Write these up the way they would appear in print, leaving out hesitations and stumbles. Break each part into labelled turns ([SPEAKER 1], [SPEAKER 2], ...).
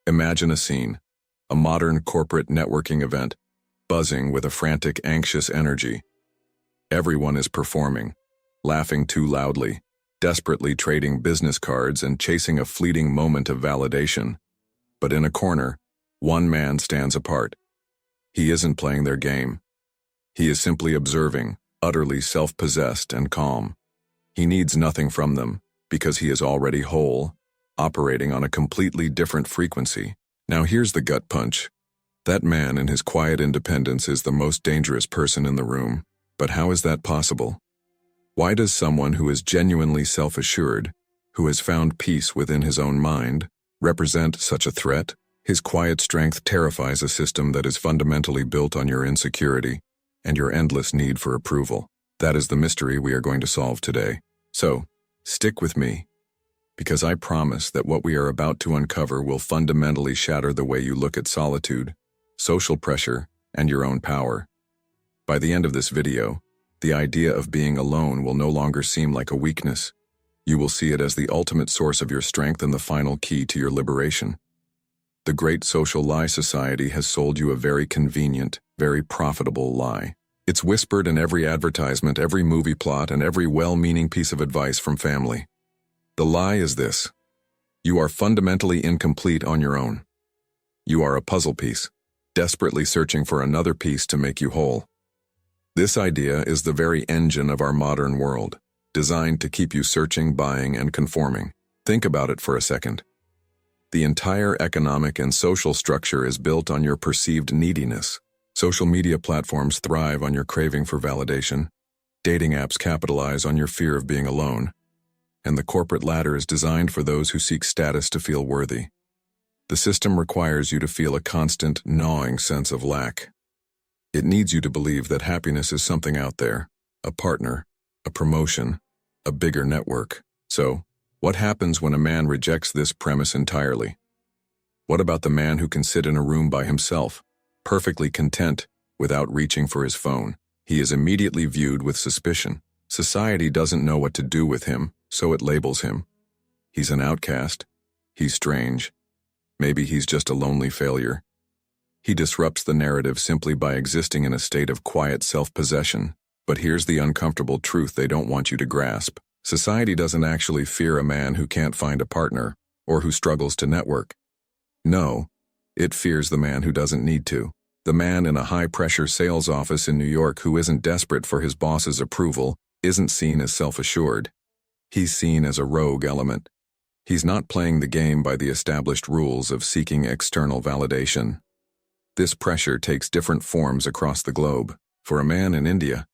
[SPEAKER 1] Imagine a scene, a modern corporate networking event, buzzing with a frantic, anxious energy. Everyone is performing, laughing too loudly, desperately trading business cards and chasing a fleeting moment of validation. But in a corner, one man stands apart. He isn't playing their game. He is simply observing, utterly self-possessed and calm. He needs nothing from them, because he is already whole, operating on a completely different frequency. Now here's the gut punch. That man in his quiet independence is the most dangerous person in the room. But how is that possible? Why does someone who is genuinely self-assured, who has found peace within his own mind, represent such a threat? His quiet strength terrifies a system that is fundamentally built on your insecurity and your endless need for approval. That is the mystery we are going to solve today. So, stick with me, because I promise that what we are about to uncover will fundamentally shatter the way you look at solitude, social pressure, and your own power. By the end of this video, the idea of being alone will no longer seem like a weakness. You will see it as the ultimate source of your strength and the final key to your liberation. The great social lie society has sold you a very convenient, very profitable lie. It's whispered in every advertisement, every movie plot, and every well-meaning piece of advice from family. The lie is this: you are fundamentally incomplete on your own. You are a puzzle piece, desperately searching for another piece to make you whole. This idea is the very engine of our modern world, designed to keep you searching, buying, and conforming. Think about it for a second. The entire economic and social structure is built on your perceived neediness. Social media platforms thrive on your craving for validation. Dating apps capitalize on your fear of being alone. And the corporate ladder is designed for those who seek status to feel worthy. The system requires you to feel a constant, gnawing sense of lack. It needs you to believe that happiness is something out there, a partner, a promotion, a bigger network. So, what happens when a man rejects this premise entirely? What about the man who can sit in a room by himself, perfectly content, without reaching for his phone? He is immediately viewed with suspicion. Society doesn't know what to do with him, so it labels him. He's an outcast. He's strange. Maybe he's just a lonely failure. He disrupts the narrative simply by existing in a state of quiet self-possession. But here's the uncomfortable truth they don't want you to grasp. Society doesn't actually fear a man who can't find a partner, or who struggles to network. No, it fears the man who doesn't need to. The man in a high-pressure sales office in New York who isn't desperate for his boss's approval isn't seen as self-assured. He's seen as a rogue element. He's not playing the game by the established rules of seeking external validation. This pressure takes different forms across the globe. For a man in India,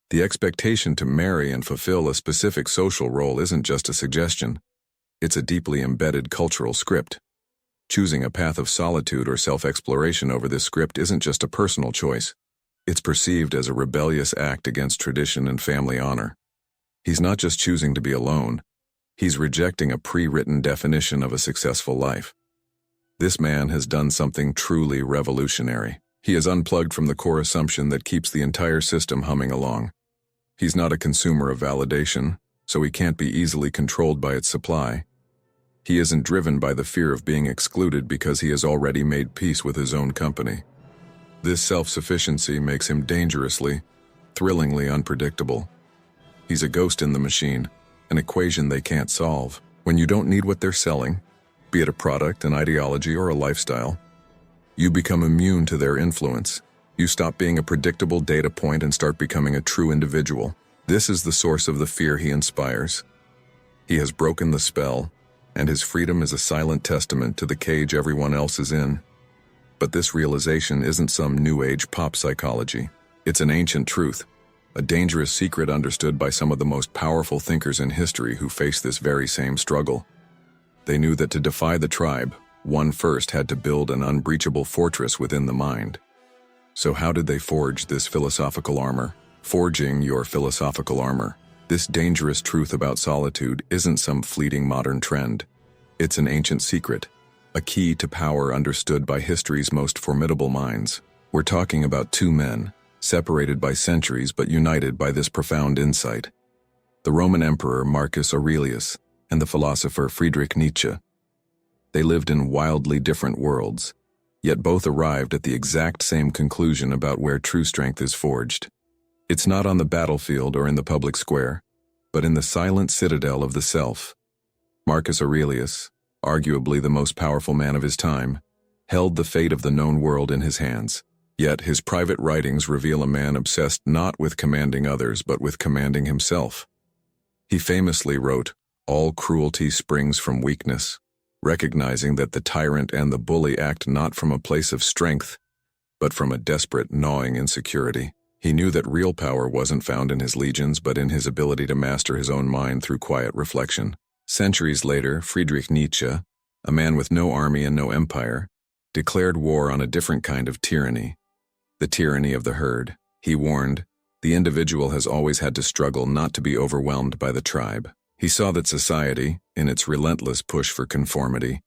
[SPEAKER 1] the expectation to marry and fulfill a specific social role isn't just a suggestion. It's a deeply embedded cultural script. Choosing a path of solitude or self-exploration over this script isn't just a personal choice. It's perceived as a rebellious act against tradition and family honor. He's not just choosing to be alone. He's rejecting a pre-written definition of a successful life. This man has done something truly revolutionary. He has unplugged from the core assumption that keeps the entire system humming along. He's not a consumer of validation, so he can't be easily controlled by its supply. He isn't driven by the fear of being excluded because he has already made peace with his own company. This self-sufficiency makes him dangerously, thrillingly unpredictable. He's a ghost in the machine, an equation they can't solve. When you don't need what they're selling, be it a product, an ideology, or a lifestyle, you become immune to their influence. You stop being a predictable data point and start becoming a true individual. This is the source of the fear he inspires. He has broken the spell, and his freedom is a silent testament to the cage everyone else is in. But this realization isn't some new age pop psychology. It's an ancient truth, a dangerous secret understood by some of the most powerful thinkers in history who faced this very same struggle. They knew that to defy the tribe, one first had to build an unbreachable fortress within the mind. So how did they forge this philosophical armor? Forging your philosophical armor. This dangerous truth about solitude isn't some fleeting modern trend. It's an ancient secret, a key to power understood by history's most formidable minds. We're talking about two men, separated by centuries but united by this profound insight. The Roman Emperor Marcus Aurelius and the philosopher Friedrich Nietzsche. They lived in wildly different worlds, yet both arrived at the exact same conclusion about where true strength is forged. It's not on the battlefield or in the public square, but in the silent citadel of the self. Marcus Aurelius, arguably the most powerful man of his time, held the fate of the known world in his hands. Yet his private writings reveal a man obsessed not with commanding others but with commanding himself. He famously wrote, "All cruelty springs from weakness," recognizing that the tyrant and the bully act not from a place of strength, but from a desperate, gnawing insecurity. He knew that real power wasn't found in his legions but in his ability to master his own mind through quiet reflection. Centuries later, Friedrich Nietzsche, a man with no army and no empire, declared war on a different kind of tyranny, the tyranny of the herd. He warned, the individual has always had to struggle not to be overwhelmed by the tribe. He saw that society, in its relentless push for conformity,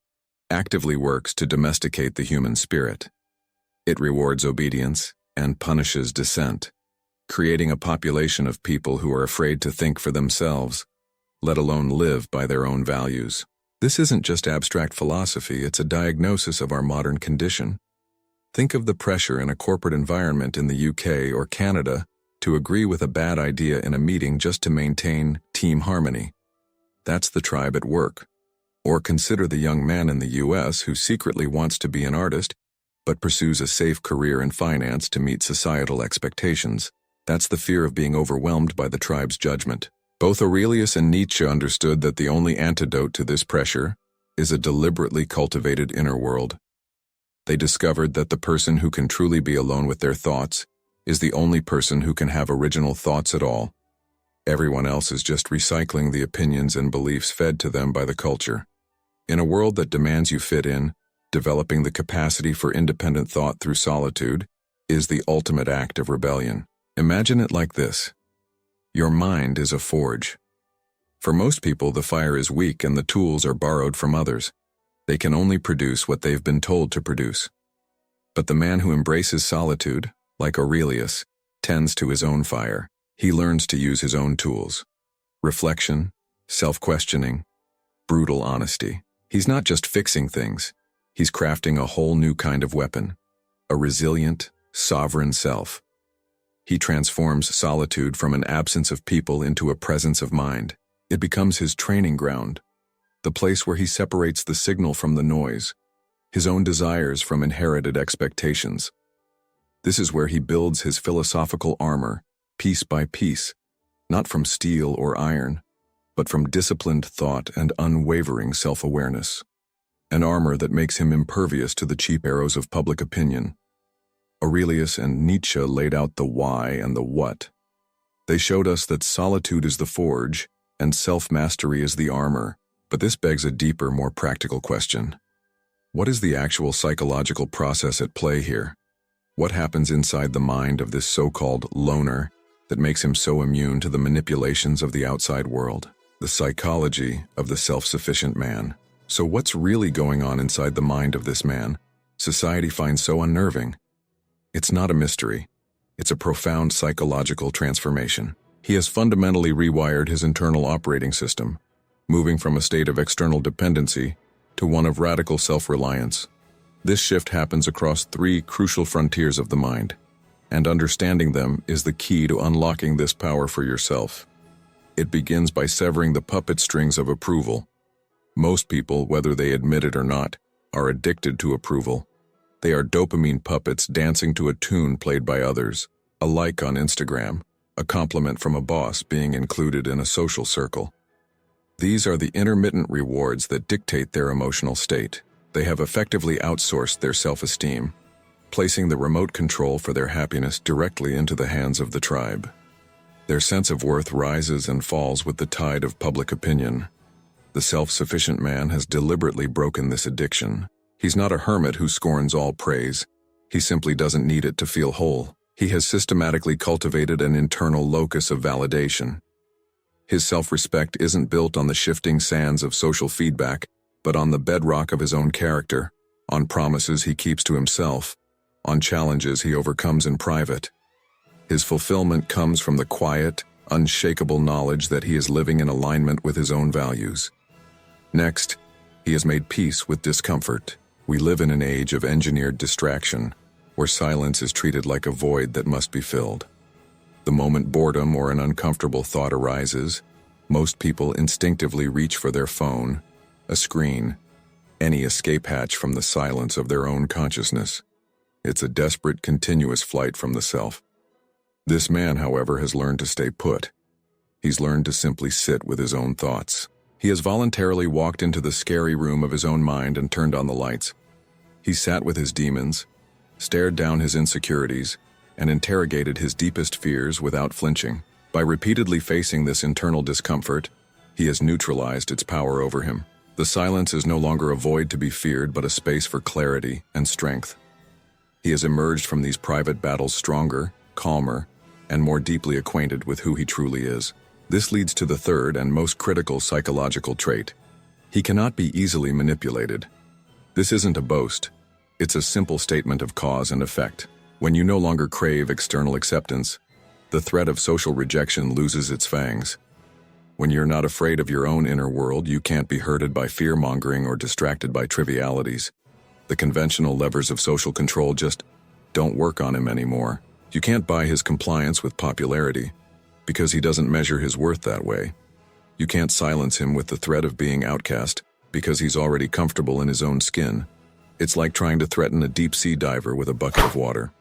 [SPEAKER 1] actively works to domesticate the human spirit. It rewards obedience and punishes dissent, creating a population of people who are afraid to think for themselves, let alone live by their own values. This isn't just abstract philosophy, it's a diagnosis of our modern condition. Think of the pressure in a corporate environment in the UK or Canada to agree with a bad idea in a meeting just to maintain team harmony. That's the tribe at work. Or consider the young man in the US who secretly wants to be an artist, but pursues a safe career in finance to meet societal expectations. That's the fear of being overwhelmed by the tribe's judgment. Both Aurelius and Nietzsche understood that the only antidote to this pressure is a deliberately cultivated inner world. They discovered that the person who can truly be alone with their thoughts is the only person who can have original thoughts at all. Everyone else is just recycling the opinions and beliefs fed to them by the culture. In a world that demands you fit in, developing the capacity for independent thought through solitude is the ultimate act of rebellion. Imagine it like this. Your mind is a forge. For most people, the fire is weak and the tools are borrowed from others. They can only produce what they've been told to produce. But the man who embraces solitude, like Aurelius, tends to his own fire. He learns to use his own tools. Reflection, self-questioning, brutal honesty. He's not just fixing things. He's crafting a whole new kind of weapon, a resilient, sovereign self. He transforms solitude from an absence of people into a presence of mind. It becomes his training ground, the place where he separates the signal from the noise, his own desires from inherited expectations. This is where he builds his philosophical armor, piece by piece, not from steel or iron, but from disciplined thought and unwavering self-awareness. An armor that makes him impervious to the cheap arrows of public opinion. Aurelius and Nietzsche laid out the why and the what. They showed us that solitude is the forge and self-mastery is the armor, but this begs a deeper, more practical question. What is the actual psychological process at play here? What happens inside the mind of this so-called loner that makes him so immune to the manipulations of the outside world? The psychology of the self-sufficient man. So what's really going on inside the mind of this man society finds so unnerving? It's not a mystery. It's a profound psychological transformation. He has fundamentally rewired his internal operating system, moving from a state of external dependency to one of radical self-reliance. This shift happens across three crucial frontiers of the mind, and understanding them is the key to unlocking this power for yourself. It begins by severing the puppet strings of approval. Most people, whether they admit it or not, are addicted to approval. They are dopamine puppets dancing to a tune played by others, a like on Instagram, a compliment from a boss being included in a social circle. These are the intermittent rewards that dictate their emotional state. They have effectively outsourced their self-esteem, placing the remote control for their happiness directly into the hands of the tribe. Their sense of worth rises and falls with the tide of public opinion. The self-sufficient man has deliberately broken this addiction. He's not a hermit who scorns all praise. He simply doesn't need it to feel whole. He has systematically cultivated an internal locus of validation. His self-respect isn't built on the shifting sands of social feedback, but on the bedrock of his own character, on promises he keeps to himself, on challenges he overcomes in private. His fulfillment comes from the quiet, unshakable knowledge that he is living in alignment with his own values. Next, He has made peace with discomfort. We live in an age of engineered distraction, where silence is treated like a void that must be filled. The moment boredom or an uncomfortable thought arises, most people instinctively reach for their phone, a screen, any escape hatch from the silence of their own consciousness. It's a desperate, continuous flight from the self. This man, however, has learned to stay put. He's learned to simply sit with his own thoughts. He has voluntarily walked into the scary room of his own mind and turned on the lights. He sat with his demons, stared down his insecurities, and interrogated his deepest fears without flinching. By repeatedly facing this internal discomfort, he has neutralized its power over him. The silence is no longer a void to be feared, but a space for clarity and strength. He has emerged from these private battles stronger, calmer, and more deeply acquainted with who he truly is. This leads to the third and most critical psychological trait. He cannot be easily manipulated. This isn't a boast. It's a simple statement of cause and effect. When you no longer crave external acceptance, the threat of social rejection loses its fangs. When you're not afraid of your own inner world, you can't be hurted by fear-mongering or distracted by trivialities. The conventional levers of social control just don't work on him anymore. You can't buy his compliance with popularity, because he doesn't measure his worth that way. You can't silence him with the threat of being outcast, because he's already comfortable in his own skin. It's like trying to threaten a deep-sea diver with a bucket of water.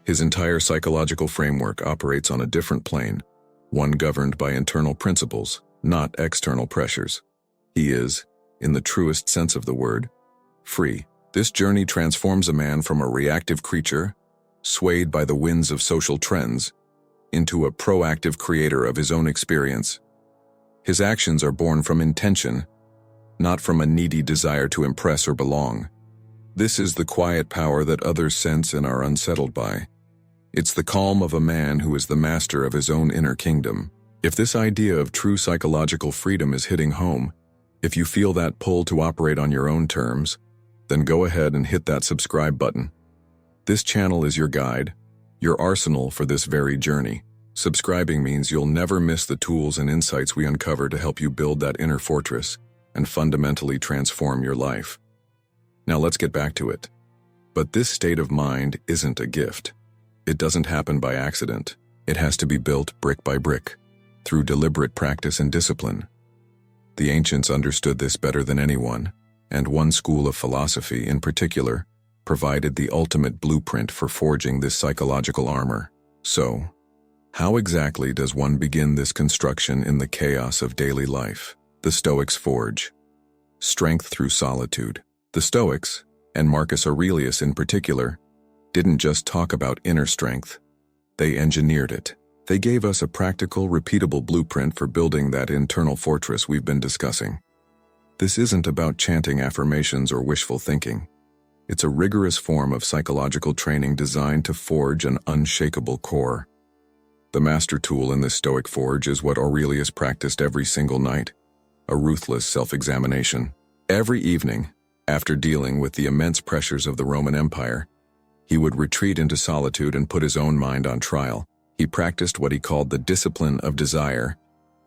[SPEAKER 1] His entire psychological framework operates on a different plane, one governed by internal principles, not external pressures. He is, in the truest sense of the word, free. This journey transforms a man from a reactive creature, swayed by the winds of social trends, into a proactive creator of his own experience. His actions are born from intention, not from a needy desire to impress or belong. This is the quiet power that others sense and are unsettled by. It's the calm of a man who is the master of his own inner kingdom. If this idea of true psychological freedom is hitting home, if you feel that pull to operate on your own terms, then go ahead and hit that subscribe button. This channel is your guide, your arsenal for this very journey. Subscribing means you'll never miss the tools and insights we uncover to help you build that inner fortress and fundamentally transform your life. Now let's get back to it. But this state of mind isn't a gift. It doesn't happen by accident. It has to be built brick by brick, through deliberate practice and discipline. The ancients understood this better than anyone, and one school of philosophy in particular provided the ultimate blueprint for forging this psychological armor. So, how exactly does one begin this construction in the chaos of daily life? The Stoics forge strength through solitude. The Stoics, and Marcus Aurelius in particular, didn't just talk about inner strength. They engineered it. They gave us a practical, repeatable blueprint for building that internal fortress we've been discussing. This isn't about chanting affirmations or wishful thinking. It's a rigorous form of psychological training designed to forge an unshakable core. The master tool in this Stoic forge is what Aurelius practiced every single night, a ruthless self-examination. Every evening, after dealing with the immense pressures of the Roman Empire, he would retreat into solitude and put his own mind on trial. He practiced what he called the discipline of desire,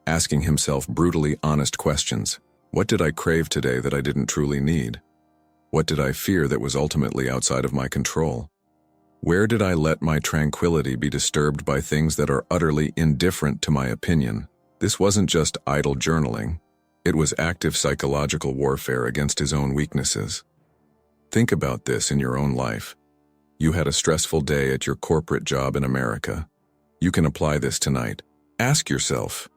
[SPEAKER 1] asking himself brutally honest questions. What did I crave today that I didn't truly need? What did I fear that was ultimately outside of my control? Where did I let my tranquility be disturbed by things that are utterly indifferent to my opinion? This wasn't just idle journaling. It was active psychological warfare against his own weaknesses. Think about this in your own life. You had a stressful day at your corporate job in America. You can apply this tonight. Ask yourself,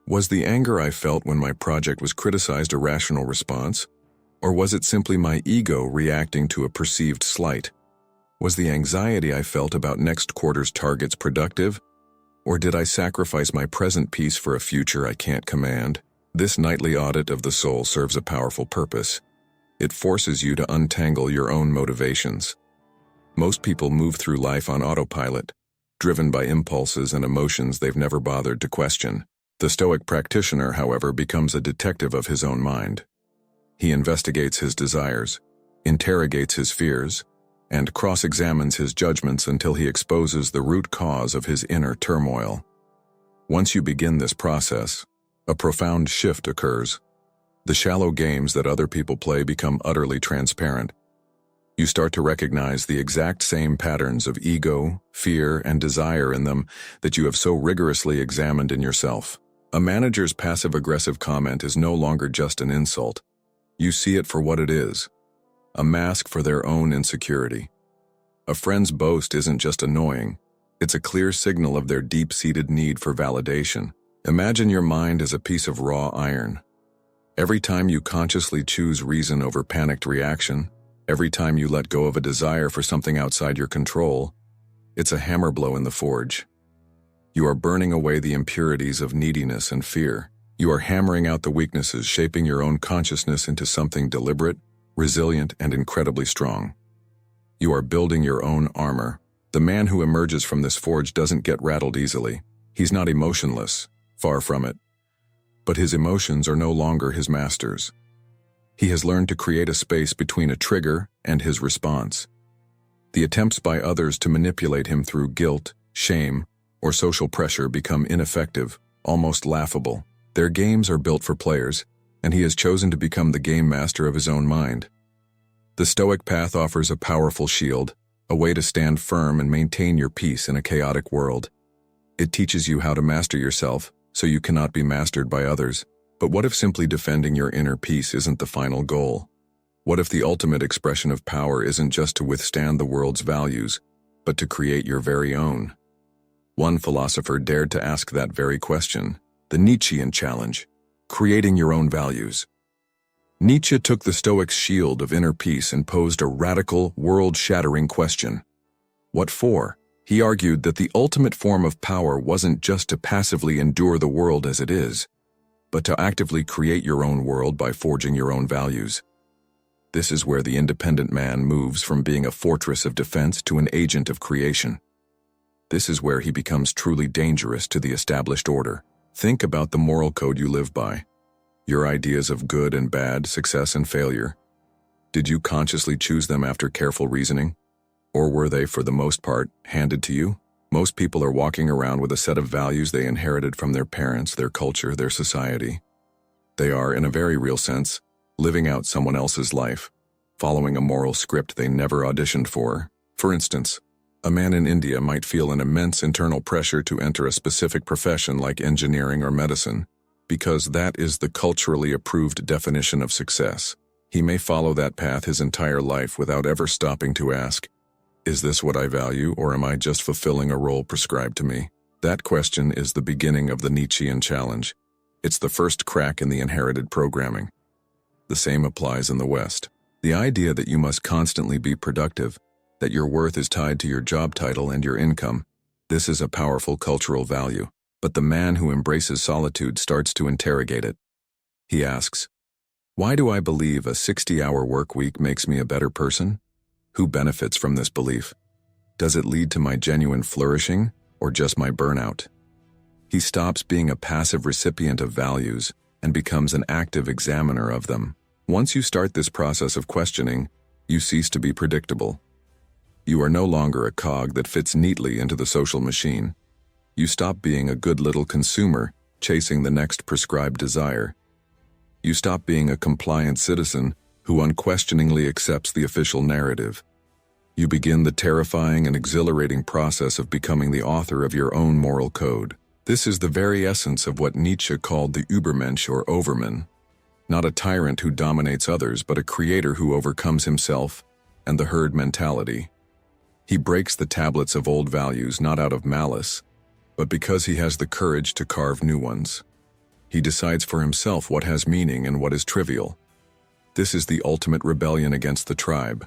[SPEAKER 1] was the anger I felt when my project was criticized a rational response? Or was it simply my ego reacting to a perceived slight? Was the anxiety I felt about next quarter's targets productive? Or did I sacrifice my present peace for a future I can't command? This nightly audit of the soul serves a powerful purpose. It forces you to untangle your own motivations. Most people move through life on autopilot, driven by impulses and emotions they've never bothered to question. The Stoic practitioner, however, becomes a detective of his own mind. He investigates his desires, interrogates his fears, and cross-examines his judgments until he exposes the root cause of his inner turmoil. Once you begin this process, a profound shift occurs. The shallow games that other people play become utterly transparent. You start to recognize the exact same patterns of ego, fear, and desire in them that you have so rigorously examined in yourself. A manager's passive-aggressive comment is no longer just an insult. You see it for what it is, a mask for their own insecurity. A friend's boast isn't just annoying, it's a clear signal of their deep-seated need for validation. Imagine your mind as a piece of raw iron. Every time you consciously choose reason over panicked reaction, every time you let go of a desire for something outside your control, it's a hammer blow in the forge. You are burning away the impurities of neediness and fear. You are hammering out the weaknesses, shaping your own consciousness into something deliberate, resilient, and incredibly strong. You are building your own armor. The man who emerges from this forge doesn't get rattled easily. He's not emotionless, far from it. But his emotions are no longer his masters. He has learned to create a space between a trigger and his response. The attempts by others to manipulate him through guilt, shame, or social pressure become ineffective, almost laughable. Their games are built for players, and he has chosen to become the game master of his own mind. The Stoic path offers a powerful shield, a way to stand firm and maintain your peace in a chaotic world. It teaches you how to master yourself, so you cannot be mastered by others. But what if simply defending your inner peace isn't the final goal? What if the ultimate expression of power isn't just to withstand the world's values, but to create your very own? One philosopher dared to ask that very question, the Nietzschean challenge, creating your own values. Nietzsche took the Stoics' shield of inner peace and posed a radical, world-shattering question. What for? He argued that the ultimate form of power wasn't just to passively endure the world as it is, but to actively create your own world by forging your own values. This is where the independent man moves from being a fortress of defense to an agent of creation. This is where he becomes truly dangerous to the established order. Think about the moral code you live by. Your ideas of good and bad, success and failure. Did you consciously choose them after careful reasoning? Or were they, for the most part, handed to you? Most people are walking around with a set of values they inherited from their parents, their culture, their society. They are, in a very real sense, living out someone else's life, following a moral script they never auditioned for. For instance, a man in India might feel an immense internal pressure to enter a specific profession like engineering or medicine, because that is the culturally approved definition of success. He may follow that path his entire life without ever stopping to ask, is this what I value, or am I just fulfilling a role prescribed to me? That question is the beginning of the Nietzschean challenge. It's the first crack in the inherited programming. The same applies in the West. The idea that you must constantly be productive, that your worth is tied to your job title and your income, this is a powerful cultural value. But the man who embraces solitude starts to interrogate it. He asks, why do I believe a 60-hour work week makes me a better person? Who benefits from this belief? Does it lead to my genuine flourishing, or just my burnout? He stops being a passive recipient of values and becomes an active examiner of them. Once you start this process of questioning, you cease to be predictable. You are no longer a cog that fits neatly into the social machine. You stop being a good little consumer chasing the next prescribed desire. You stop being a compliant citizen who unquestioningly accepts the official narrative. You begin the terrifying and exhilarating process of becoming the author of your own moral code. This is the very essence of what Nietzsche called the Übermensch or Overman. Not a tyrant who dominates others, but a creator who overcomes himself and the herd mentality. He breaks the tablets of old values not out of malice, but because he has the courage to carve new ones. He decides for himself what has meaning and what is trivial. This is the ultimate rebellion against the tribe.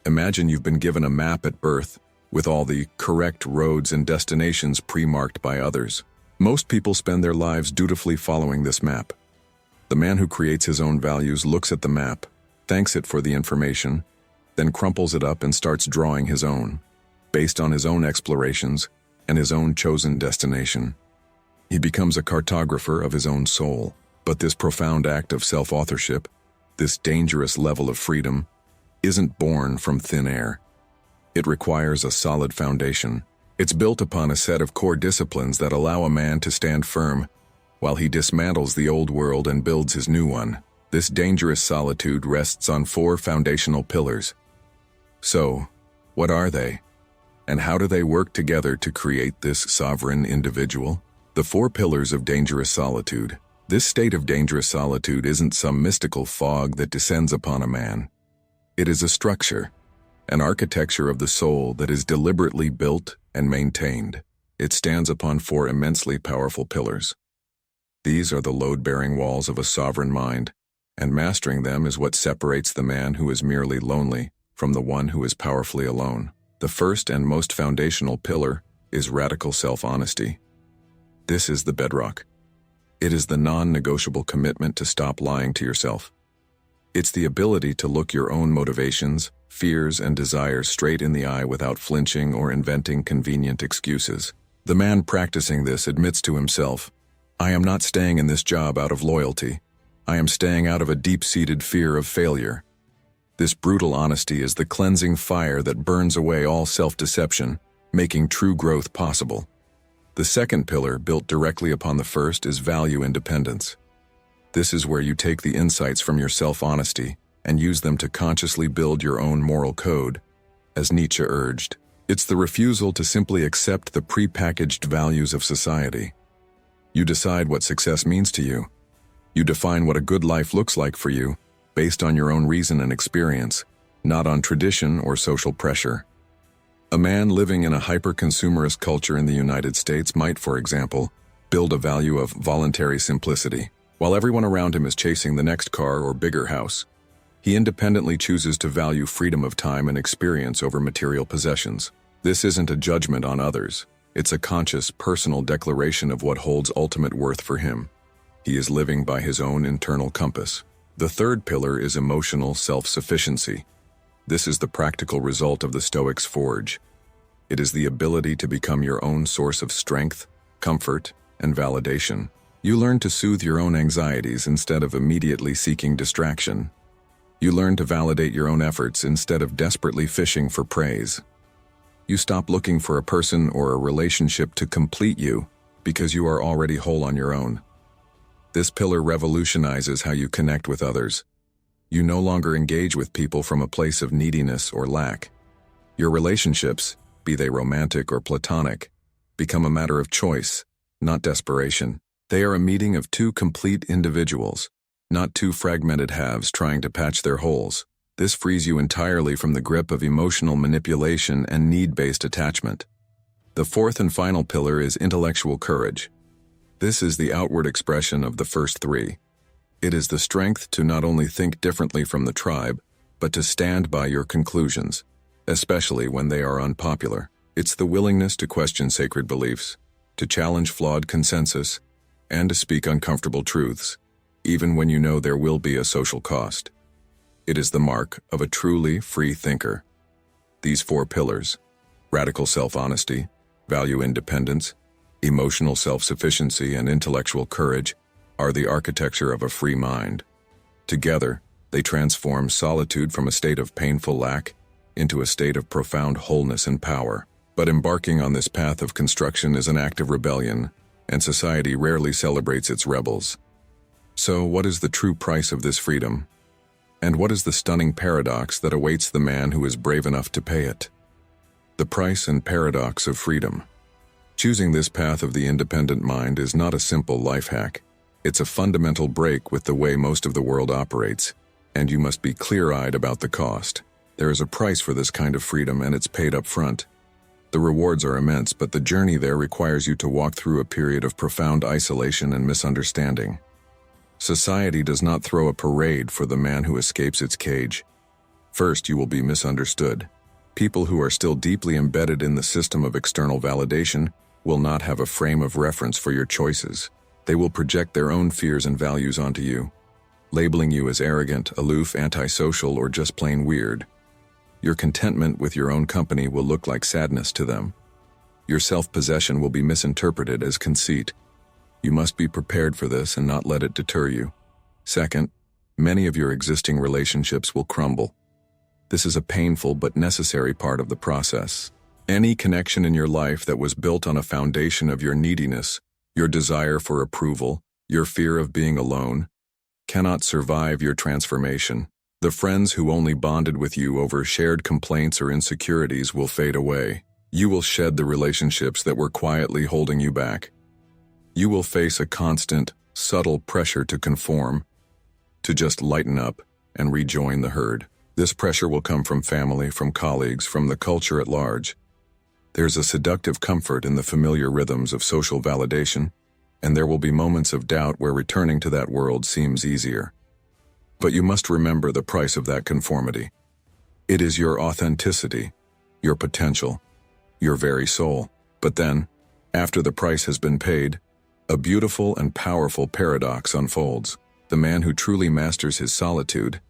[SPEAKER 1] Imagine you've been given a map at birth, with all the correct roads and destinations pre-marked by others. Most people spend their lives dutifully following this map. The man who creates his own values looks at the map, thanks it for the information, then crumples it up and starts drawing his own, based on his own explorations and his own chosen destination. He becomes a cartographer of his own soul. But this profound act of self-authorship, this dangerous level of freedom, isn't born from thin air. It requires a solid foundation. It's built upon a set of core disciplines that allow a man to stand firm while he dismantles the old world and builds his new one. This dangerous solitude rests on 4 foundational pillars. So, what are they? And how do they work together to create this sovereign individual? The 4 pillars of dangerous solitude. This state of dangerous solitude isn't some mystical fog that descends upon a man. It is a structure, an architecture of the soul that is deliberately built and maintained. It stands upon 4 immensely powerful pillars. These are the load-bearing walls of a sovereign mind, and mastering them is what separates the man who is merely lonely from the one who is powerfully alone. The first and most foundational pillar is radical self-honesty. This is the bedrock. It is the non-negotiable commitment to stop lying to yourself. It's the ability to look your own motivations, fears, and desires straight in the eye without flinching or inventing convenient excuses. The man practicing this admits to himself, "I am not staying in this job out of loyalty. I am staying out of a deep-seated fear of failure." This brutal honesty is the cleansing fire that burns away all self-deception, making true growth possible. The second pillar, built directly upon the first, is value independence. This is where you take the insights from your self-honesty and use them to consciously build your own moral code, as Nietzsche urged. It's the refusal to simply accept the pre-packaged values of society. You decide what success means to you. You define what a good life looks like for you, based on your own reason and experience, not on tradition or social pressure. A man living in a hyper-consumerist culture in the United States might, for example, build a value of voluntary simplicity. While everyone around him is chasing the next car or bigger house, he independently chooses to value freedom of time and experience over material possessions. This isn't a judgment on others. It's a conscious, personal declaration of what holds ultimate worth for him. He is living by his own internal compass. The third pillar is emotional self-sufficiency. This is the practical result of the Stoics' forge. It is the ability to become your own source of strength, comfort, and validation. You learn to soothe your own anxieties instead of immediately seeking distraction. You learn to validate your own efforts instead of desperately fishing for praise. You stop looking for a person or a relationship to complete you because you are already whole on your own. This pillar revolutionizes how you connect with others. You no longer engage with people from a place of neediness or lack. Your relationships, be they romantic or platonic, become a matter of choice, not desperation. They are a meeting of 2 complete individuals, not 2 fragmented halves trying to patch their holes. This frees you entirely from the grip of emotional manipulation and need-based attachment. The fourth and final pillar is intellectual courage. This is the outward expression of the first 3. It is the strength to not only think differently from the tribe, but to stand by your conclusions, especially when they are unpopular. It's the willingness to question sacred beliefs, to challenge flawed consensus, and to speak uncomfortable truths, even when you know there will be a social cost. It is the mark of a truly free thinker. These 4 pillars, radical self-honesty, value independence, emotional self-sufficiency, and intellectual courage, are the architecture of a free mind. Together, they transform solitude from a state of painful lack into a state of profound wholeness and power. But embarking on this path of construction is an act of rebellion, and society rarely celebrates its rebels. So, what is the true price of this freedom? And what is the stunning paradox that awaits the man who is brave enough to pay it? The price and paradox of freedom. Choosing this path of the independent mind is not a simple life hack. It's a fundamental break with the way most of the world operates, and you must be clear-eyed about the cost. There is a price for this kind of freedom, and it's paid up front. The rewards are immense, but the journey there requires you to walk through a period of profound isolation and misunderstanding. Society does not throw a parade for the man who escapes its cage. First, you will be misunderstood. People who are still deeply embedded in the system of external validation will not have a frame of reference for your choices. They will project their own fears and values onto you, labeling you as arrogant, aloof, antisocial, or just plain weird. Your contentment with your own company will look like sadness to them. Your self-possession will be misinterpreted as conceit. You must be prepared for this and not let it deter you. Second, many of your existing relationships will crumble. This is a painful but necessary part of the process. Any connection in your life that was built on a foundation of your neediness, your desire for approval, your fear of being alone, cannot survive your transformation. The friends who only bonded with you over shared complaints or insecurities will fade away. You will shed the relationships that were quietly holding you back. You will face a constant, subtle pressure to conform, to just lighten up and rejoin the herd. This pressure will come from family, from colleagues, from the culture at large. There's a seductive comfort in the familiar rhythms of social validation, and there will be moments of doubt where returning to that world seems easier. But you must remember the price of that conformity. It is your authenticity, your potential, your very soul. But then, after the price has been paid, a beautiful and powerful paradox unfolds. The man who truly masters his solitude,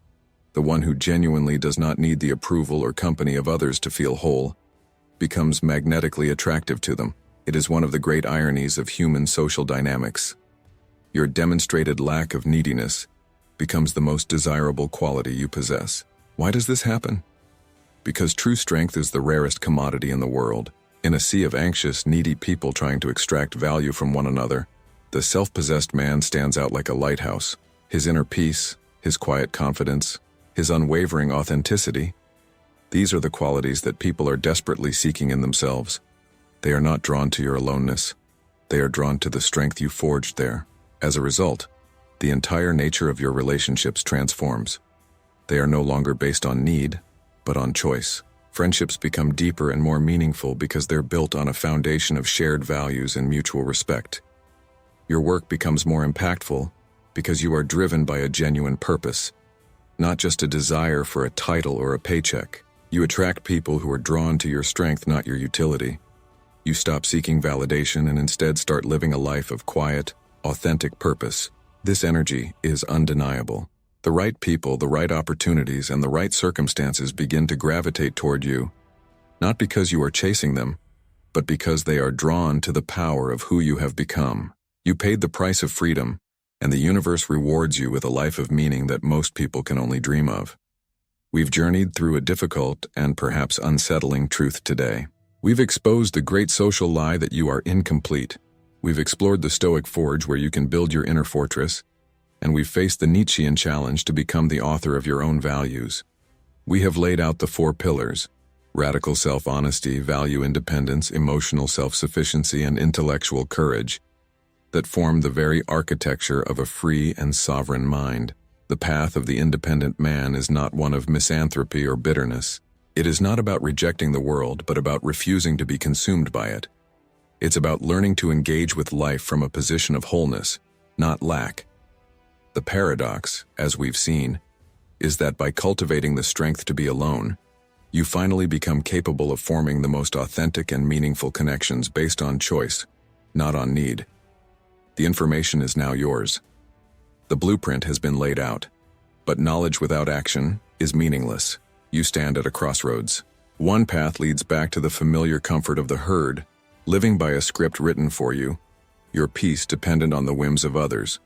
[SPEAKER 1] the one who genuinely does not need the approval or company of others to feel whole, becomes magnetically attractive to them. It is one of the great ironies of human social dynamics. Your demonstrated lack of neediness becomes the most desirable quality you possess. Why does this happen? Because true strength is the rarest commodity in the world. In a sea of anxious, needy people trying to extract value from one another, the self-possessed man stands out like a lighthouse. His inner peace, his quiet confidence, his unwavering authenticity, these are the qualities that people are desperately seeking in themselves. They are not drawn to your aloneness. They are drawn to the strength you forged there. As a result, the entire nature of your relationships transforms. They are no longer based on need, but on choice. Friendships become deeper and more meaningful because they're built on a foundation of shared values and mutual respect. Your work becomes more impactful because you are driven by a genuine purpose, not just a desire for a title or a paycheck. You attract people who are drawn to your strength, not your utility. You stop seeking validation and instead start living a life of quiet, authentic purpose. This energy is undeniable. The right people, the right opportunities, and the right circumstances begin to gravitate toward you, not because you are chasing them, but because they are drawn to the power of who you have become. You paid the price of freedom, and the universe rewards you with a life of meaning that most people can only dream of. We've journeyed through a difficult and perhaps unsettling truth today. We've exposed the great social lie that you are incomplete. We've explored the Stoic forge where you can build your inner fortress, and we've faced the Nietzschean challenge to become the author of your own values. We have laid out the 4 pillars: radical self-honesty, value independence, emotional self-sufficiency, and intellectual courage, that form the very architecture of a free and sovereign mind. The path of the independent man is not one of misanthropy or bitterness. It is not about rejecting the world, but about refusing to be consumed by it. It's about learning to engage with life from a position of wholeness, not lack. The paradox, as we've seen, is that by cultivating the strength to be alone, you finally become capable of forming the most authentic and meaningful connections based on choice, not on need. The information is now yours. The blueprint has been laid out, but knowledge without action is meaningless. You stand at a crossroads. One path leads back to the familiar comfort of the herd, living by a script written for you, your peace dependent on the whims of others.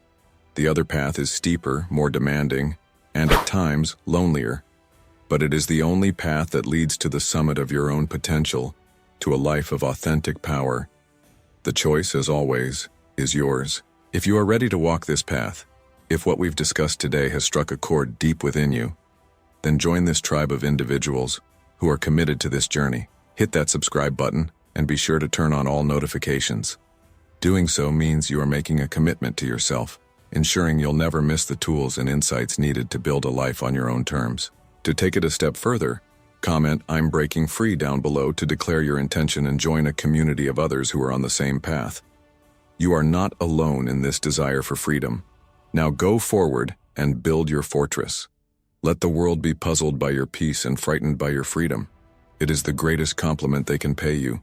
[SPEAKER 1] The other path is steeper, more demanding, and at times lonelier, but it is the only path that leads to the summit of your own potential, to a life of authentic power. The choice, as always, is yours. If you are ready to walk this path, if what we've discussed today has struck a chord deep within you, then join this tribe of individuals who are committed to this journey. Hit that subscribe button and be sure to turn on all notifications. Doing so means you are making a commitment to yourself, ensuring you'll never miss the tools and insights needed to build a life on your own terms. To take it a step further, comment "I'm breaking free" down below to declare your intention and join a community of others who are on the same path. You are not alone in this desire for freedom. Now go forward and build your fortress. Let the world be puzzled by your peace and frightened by your freedom. It is the greatest compliment they can pay you.